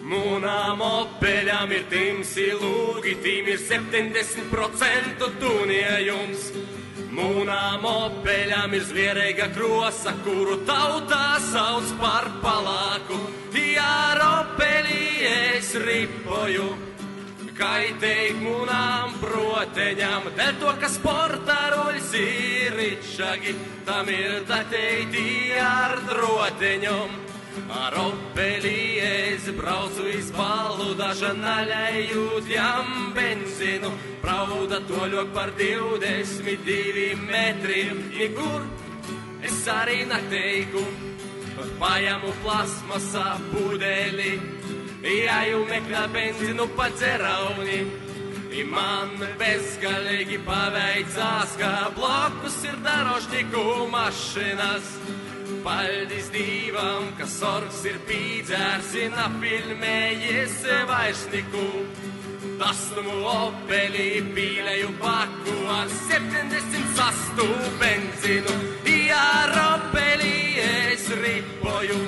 Mūnām opeļām ir timsi lūgi, tīm ir 70% tuniejums. Mūnām opeļām ir zvierīga krosa, kuru tautā sauc par palāku. Ar opeļi es ripoju, kaitīgi mūnām proteņam, dēļ to, ka sportā ruļs ir ričagi, tam ir dateiti ar droteņom. Ar opeli es braucu iz balu, daža naļējūt jam benzinu, prauda toļok par 22 metriem, nikur es arī nateiku, pajamu plasmasā pudeli, jāju meklē benzinu pa dzerauni. I man bezgalīgi paveicās, ka blokus ir darošniku mašinas. Paldies Dīvam, ka sorgs ir pīdzērs, napilmējies vairsniku. Dastumu opeli pīleju baku ar 78 benzinu. Ar opeli es ripoju,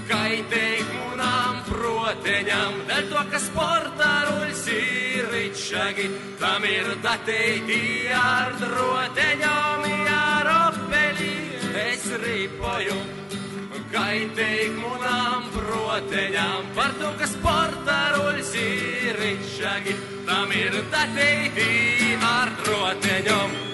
kaitīgi mūnām proteņam, dēļ to, ka sportā ruļs ir ričagi, tam ir dateiti ar droteņom. Ar opeli es ripoju, kaitīgi mūnām proteņām, par to, ka sportā ruļs ir ričagi, tam ir dateiti ar droteņom.